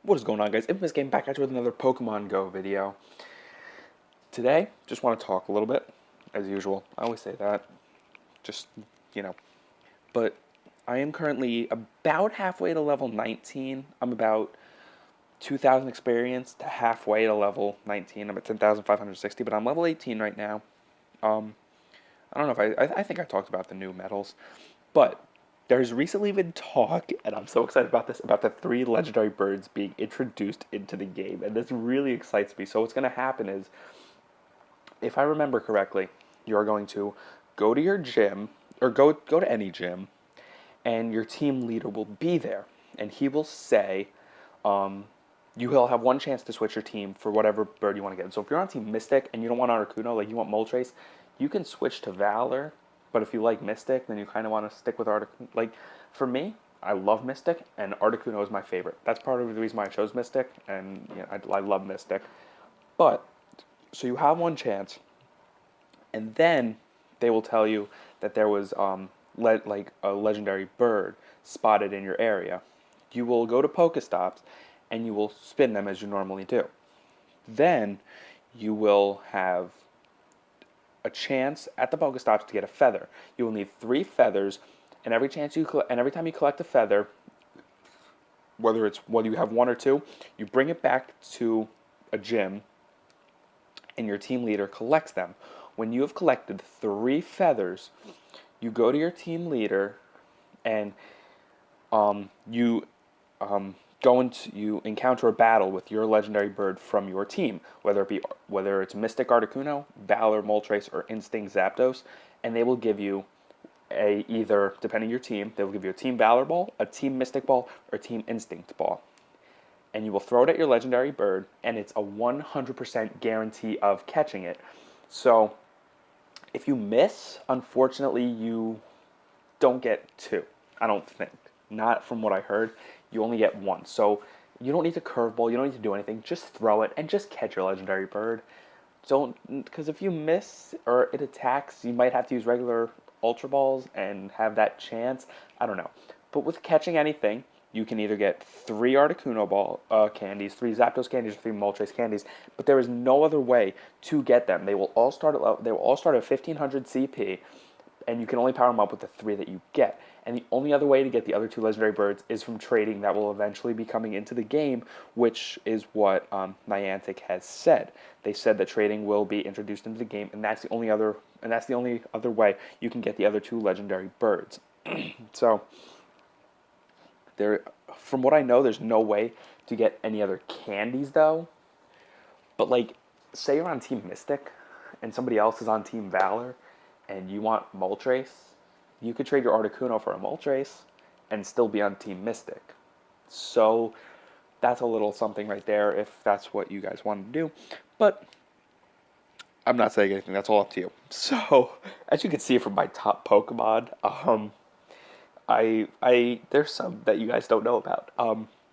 What is going on, guys? Infamous Game back at you with another Pokemon Go video. Today, just want to talk a little bit, as usual. I always say that, just, you know. But I am currently about halfway to level 19. I'm about 2,000 experience to halfway to level 19. I'm at 10,560, but I'm level 18 right now. I don't know if I think I talked about the new medals, but there's recently been talk, and I'm so excited about this, about the 3 legendary birds being introduced into the game, and this really excites me. So what's going to happen is, if I remember correctly, you're going to go to your gym, or go to any gym, and your team leader will be there, and he will say, you will have one chance to switch your team for whatever bird you want to get. So if you're on Team Mystic and you don't want Articuno, like you want Moltres, you can switch to Valor. But if you like Mystic, then you kind of want to stick with Articuno. Like, for me, I love Mystic, and Articuno is my favorite. That's part of the reason why I chose Mystic, and I love Mystic. But, so you have one chance, and then they will tell you that there was like a legendary bird spotted in your area. You will go to Pokestops, and you will spin them as you normally do. Then you will have a chance at the Pokestops to get a feather. You will need 3 feathers, and every time you collect a feather, whether you have 1 or 2, you bring it back to a gym, and your team leader collects them. When you have collected 3 feathers, you go to your team leader, and you encounter a battle with your legendary bird from your team, whether it's Mystic Articuno, Valor Moltres, or Instinct Zapdos, and they will give you either, depending on your team, they will give you a Team Valor ball, a Team Mystic ball, or a Team Instinct ball. And you will throw it at your legendary bird, and it's a 100% guarantee of catching it. So if you miss, unfortunately, you don't get 2. I don't think. Not from what I heard. You only get 1. So you don't need to curveball. You don't need to do anything. Just throw it and just catch your legendary bird. Because if you miss or it attacks, you might have to use regular Ultra Balls and have that chance. I don't know. But with catching anything, you can either get 3 Articuno candies, 3 Zapdos candies, or 3 Moltres candies. But there is no other way to get them. They will all start at 1500 CP, and you can only power them up with the 3 that you get. And the only other way to get the other 2 legendary birds is from trading. That will eventually be coming into the game, which is what Niantic has said. They said that trading will be introduced into the game, and that's the only other way you can get the other 2 legendary birds. So from what I know, there's no way to get any other candies though. But like, say you're on Team Mystic, and somebody else is on Team Valor, and you want Moltres, you could trade your Articuno for a Moltres and still be on Team Mystic. So that's a little something right there if that's what you guys want to do. But I'm not saying anything. That's all up to you. So as you can see from my top Pokemon, there's some that you guys don't know about.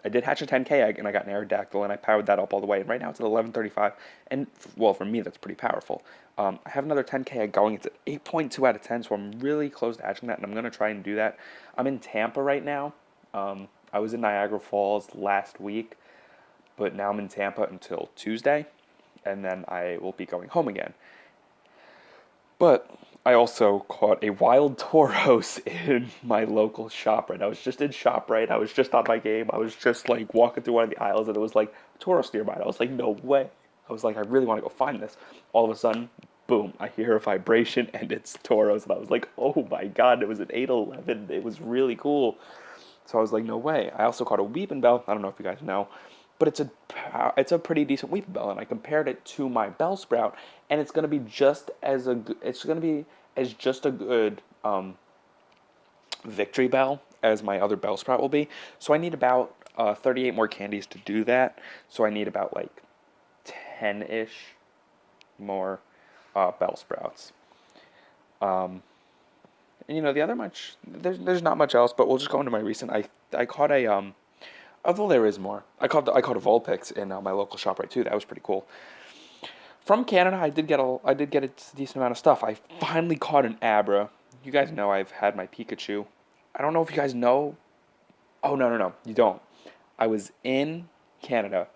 I did hatch a 10k egg, and I got an Aerodactyl, and I powered that up all the way. And right now it's at 1135, and well, for me that's pretty powerful. I have another 10k egg going. It's at 8.2 out of 10, so I'm really close to hatching that, and I'm going to try and do that. I'm in Tampa right now. I was in Niagara Falls last week, but now I'm in Tampa until Tuesday, and then I will be going home again. But I also caught a wild Tauros in my local ShopRite. I was just in ShopRite. I was just on my game. I was just like walking through one of the aisles, and it was like Tauros nearby. I was like, no way. I was like, I really want to go find this. All of a sudden, boom, I hear a vibration, and it's Tauros. And I was like, oh my god, it was an 811. It was really cool. So I was like, no way. I also caught a Weepinbell. I don't know if you guys know, but it's a pretty decent Weepinbell, and I compared it to my Bellsprout, and it's gonna be just as a good Victory Bell as my other Bellsprout will be. So I need about 38 more candies to do that. So I need about like 10-ish more Bellsprouts. And the other there's not much else, but we'll just go into my recent. I caught a although there is more. I caught a Vulpix in my local shop right too. That was pretty cool. From Canada, I did get a decent amount of stuff. I finally caught an Abra. You guys know I've had my Pikachu. I don't know if you guys know. Oh no, you don't. I was in Canada,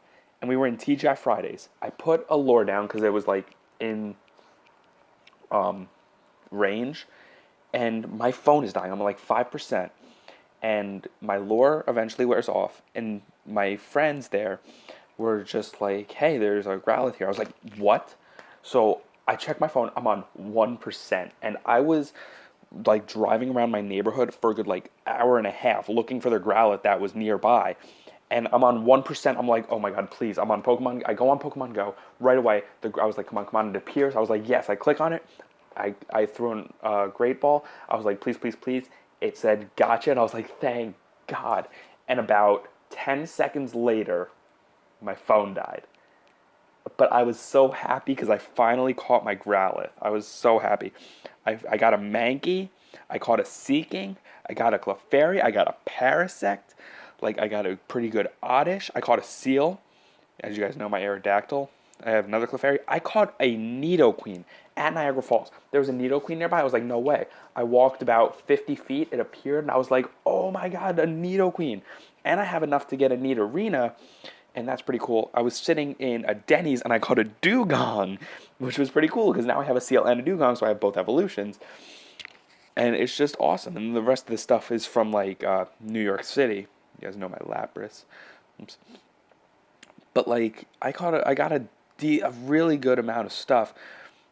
and we were in TGI Fridays. I put a lure down because it was like in range, and my phone is dying. I'm like 5%, and my lure eventually wears off, and my friends there were just like, "Hey, there's a growlithe here." I was like, "What?" So I checked my phone. I'm on 1%, and I was like driving around my neighborhood for a good like hour and a half looking for the growlithe that was nearby. And I'm on 1%. I'm like, oh my god, please. I'm on Pokemon. I go on Pokemon Go right away. I was like, come on, come on. It appears. I was like, yes. I click on it. I threw in a great ball. I was like, please, please, please. It said gotcha. And I was like, thank God. And about 10 seconds later, my phone died. But I was so happy because I finally caught my Growlithe. I was so happy. I got a Mankey. I caught a Seeking. I got a Clefairy. I got a Parasect. Like, I got a pretty good Oddish. I caught a Seal. As you guys know, my Aerodactyl. I have another Clefairy. I caught a Nidoqueen at Niagara Falls. There was a Nidoqueen nearby. I was like, no way. I walked about 50 feet. It appeared, and I was like, oh my god, a Nidoqueen. And I have enough to get a Nidorina, and that's pretty cool. I was sitting in a Denny's, and I caught a Dugong, which was pretty cool, because now I have a Seal and a Dugong, so I have both evolutions. And it's just awesome. And the rest of the stuff is from, like, New York City. You guys know my Lapras. Oops. But, like, I got a really good amount of stuff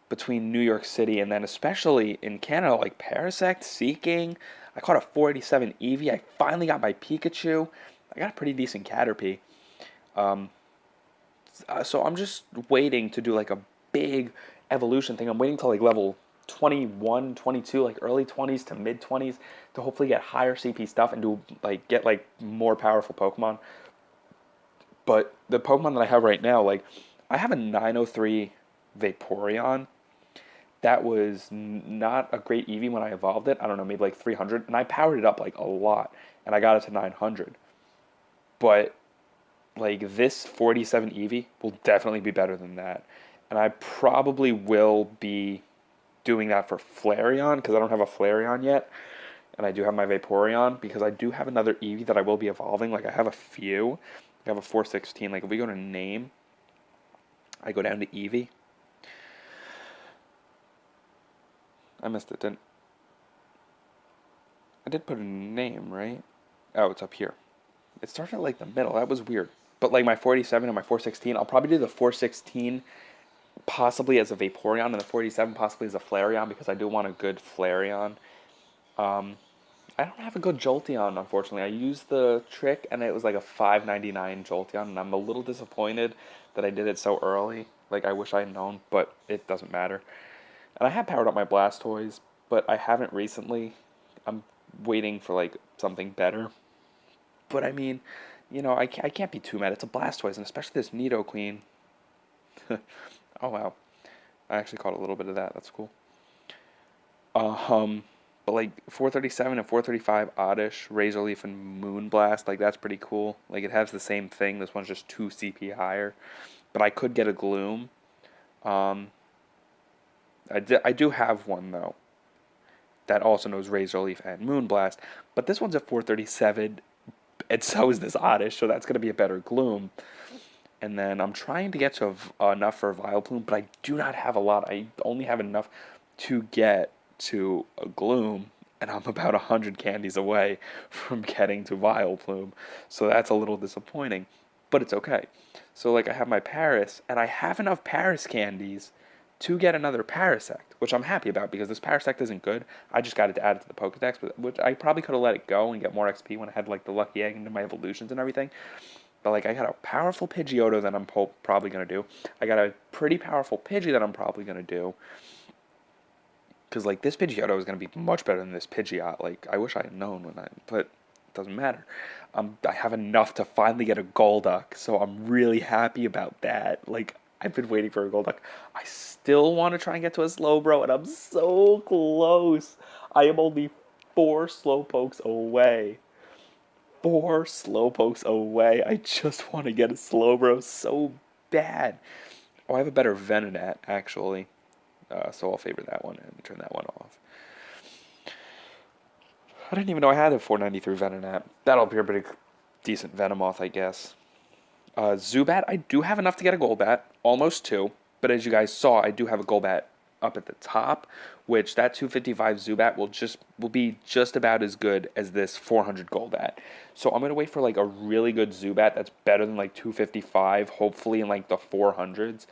between New York City and then especially in Canada, like Parasect, Seeking. I caught a 487 Eevee. I finally got my Pikachu. I got a pretty decent Caterpie. So I'm just waiting to do like a big evolution thing. I'm waiting till like level 21, 22, like early 20s to mid 20s to hopefully get higher CP stuff and do like get like more powerful Pokemon. But the Pokemon that I have right now, like I have a 903 Vaporeon. That was not a great Eevee when I evolved it. I don't know, maybe like 300. And I powered it up like a lot. And I got it to 900. But like this 47 Eevee will definitely be better than that. And I probably will be doing that for Flareon because I don't have a Flareon yet. And I do have my Vaporeon because I do have another Eevee that I will be evolving. Like I have a few. I have a 416. Like if we go to name, I go down to Eevee. I missed it, didn't I? Did put a name, right? Oh, it's up here. It started at like the middle. That was weird. But like my 47 and my 416, I'll probably do the 416 possibly as a Vaporeon and the 47 possibly as a Flareon because I do want a good Flareon. I don't have a good Jolteon, unfortunately. I used the trick and it was like a $5.99 Jolteon, and I'm a little disappointed that I did it so early. Like I wish I had known, but it doesn't matter. And I have powered up my Blastoise, but I haven't recently. I'm waiting for like something better. But I mean, you know, I can't be too mad. It's a Blastoise, and especially this Nidoqueen. Oh wow, I actually caught a little bit of that. That's cool. But like 437 and 435 Oddish, Razor Leaf, and Moonblast, like that's pretty cool. Like it has the same thing. This one's just 2 CP higher. But I could get a Gloom. I do have one though that also knows Razor Leaf and Moonblast, but this one's at 437, and so is this Oddish, so that's going to be a better Gloom. And then I'm trying to get to enough for a Vileplume, but I do not have a lot. I only have enough to get to a Gloom, and I'm about 100 candies away from getting to Vileplume, so that's a little disappointing, but it's okay. So like I have my Paris, and I have enough Paris candies to get another Parasect, which I'm happy about because this Parasect isn't good. I just got it to add it to the Pokedex, but which I probably could have let it go and get more XP when I had like the Lucky Egg into my evolutions and everything. But like I got a powerful Pidgeotto that I'm probably gonna do. I got a pretty powerful Pidgey that I'm probably gonna do. Cause like this Pidgeotto is gonna be much better than this Pidgeot. Like I wish I had known but it doesn't matter. I have enough to finally get a Golduck, so I'm really happy about that. Like I've been waiting for a Golduck. I still want to try and get to a Slowbro, and I'm so close. I am only 4 Slowpokes away. 4 Slowpokes away. I just want to get a Slowbro so bad. Oh, I have a better Venonat, actually. So I'll favor that one and turn that one off. I didn't even know I had a 493 Venonat. That'll be a pretty decent Venomoth, I guess. Zubat, I do have enough to get a Golbat, almost 2. But as you guys saw, I do have a Golbat up at the top, which that 255 Zubat will be just about as good as this 400 Golbat. So I'm going to wait for like a really good Zubat that's better than like 255, hopefully in like the 400s,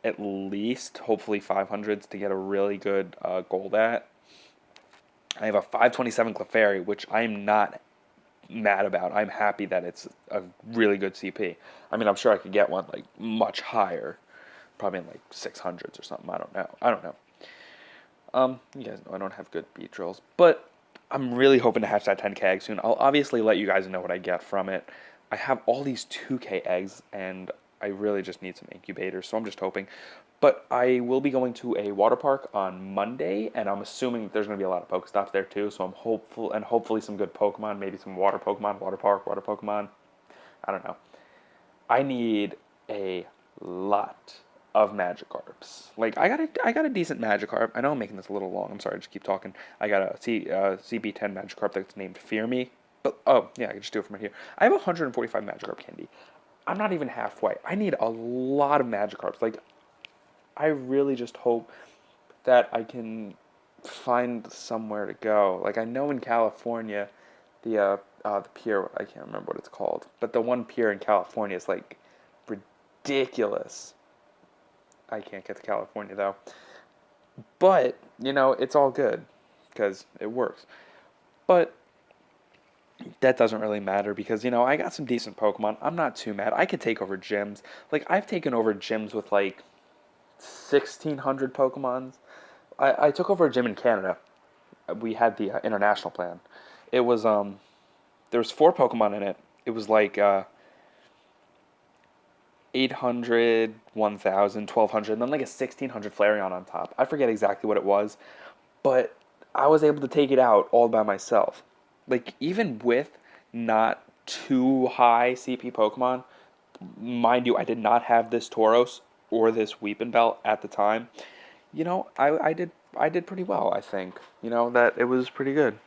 at least, hopefully 500s to get a really good Golbat. I have a 527 Clefairy, which I'm not mad about. I'm happy that it's a really good CP. I mean, I'm sure I could get one like much higher, probably in like 600s or something. I don't know. You guys know I don't have good beat drills, but I'm really hoping to hatch that 10k egg soon. I'll obviously let you guys know what I get from it. I have all these 2k eggs, and I really just need some incubators, so I'm just hoping. But I will be going to a water park on Monday, and I'm assuming there's going to be a lot of Pokestops there too, so I'm hopeful, and hopefully some good Pokemon, maybe some water Pokemon, water park, water Pokemon. I don't know. I need a lot of Magikarps. Like, I got a decent Magikarp. I know I'm making this a little long. I'm sorry, I just keep talking. I got a CB10 Magikarp that's named Fear Me. But, oh, yeah, I can just do it from right here. I have 145 Magikarp candy. I'm not even halfway. I need a lot of Magikarps. Like, I really just hope that I can find somewhere to go. Like, I know in California, the pier, I can't remember what it's called, but the one pier in California is, like, ridiculous. I can't get to California, though. But, you know, it's all good, because it works. But that doesn't really matter, because, you know, I got some decent Pokemon. I'm not too mad. I could take over gyms. Like, I've taken over gyms with, like, 1,600 Pokemons. I took over a gym in Canada. We had the international plan. It was, there was 4 Pokemon in it. It was like, 800, 1,000, 1,200, and then like a 1,600 Flareon on top. I forget exactly what it was, but I was able to take it out all by myself. Like, even with not too high CP Pokemon, mind you, I did not have this Tauros or this Weepinbell at the time. You know, I did pretty well, I think. You know, that it was pretty good.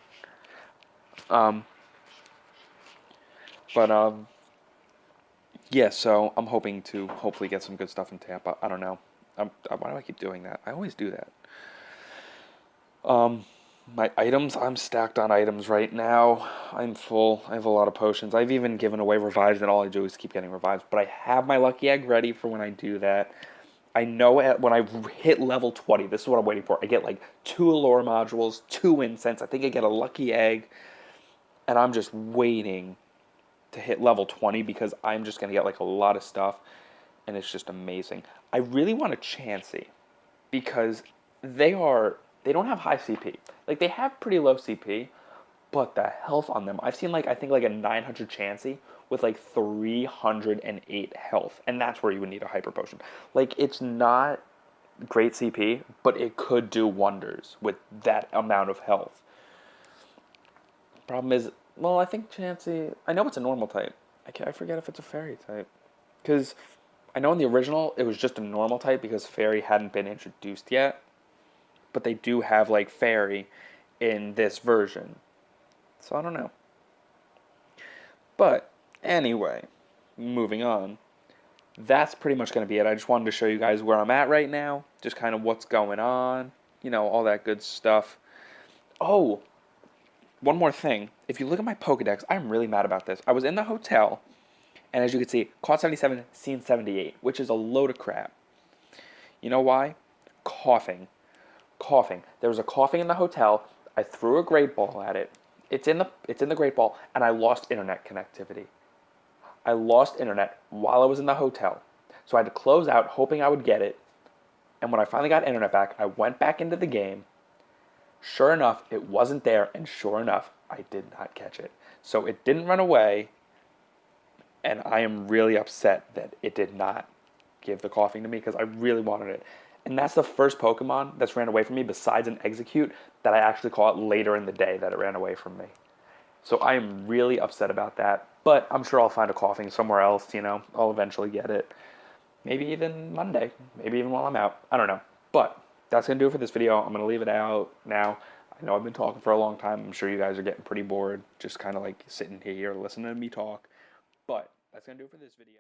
Yeah, so I'm hoping to hopefully get some good stuff in Tampa. I don't know. Why do I keep doing that? I always do that. My items, I'm stacked on items right now. I'm full. I have a lot of potions. I've even given away revives, and all I do is keep getting revives. But I have my lucky egg ready for when I do that. I know when I hit level 20, this is what I'm waiting for. I get like 2 Allure modules, 2 incense. I think I get a lucky egg. And I'm just waiting to hit level 20 because I'm just going to get like a lot of stuff. And it's just amazing. I really want a Chansey because they don't have high CP. Like, they have pretty low CP, but the health on them, I've seen like, I think like a 900 Chansey with like 308 health, and that's where you would need a hyper potion. Like, it's not great CP, but it could do wonders with that amount of health. Problem is, well, I think Chansey, I know it's a normal type. I forget if it's a fairy type, because I know in the original it was just a normal type because fairy hadn't been introduced yet, but they do have like fairy in this version, so I don't know. But anyway, moving on. That's pretty much going to be it. I just wanted to show you guys where I'm at right now. Just kind of what's going on. You know, all that good stuff. Oh, one more thing. If you look at my Pokedex, I'm really mad about this. I was in the hotel, and as you can see, caught 77, seen 78, which is a load of crap. You know why? Coughing. Coughing. There was a coughing in the hotel. I threw a great ball at it. It's in the great ball, and I lost internet connectivity. I lost internet while I was in the hotel. So I had to close out hoping I would get it. And when I finally got internet back, I went back into the game. Sure enough, it wasn't there, and sure enough, I did not catch it. So it didn't run away, and I am really upset that it did not give the coughing to me because I really wanted it. And that's the first Pokemon that's ran away from me besides an Execute that I actually caught later in the day that it ran away from me. So I am really upset about that, but I'm sure I'll find a coughing somewhere else, you know. I'll eventually get it. Maybe even Monday. Maybe even while I'm out. I don't know. But that's going to do it for this video. I'm going to leave it out now. I know I've been talking for a long time. I'm sure you guys are getting pretty bored just kind of like sitting here listening to me talk. But that's going to do it for this video.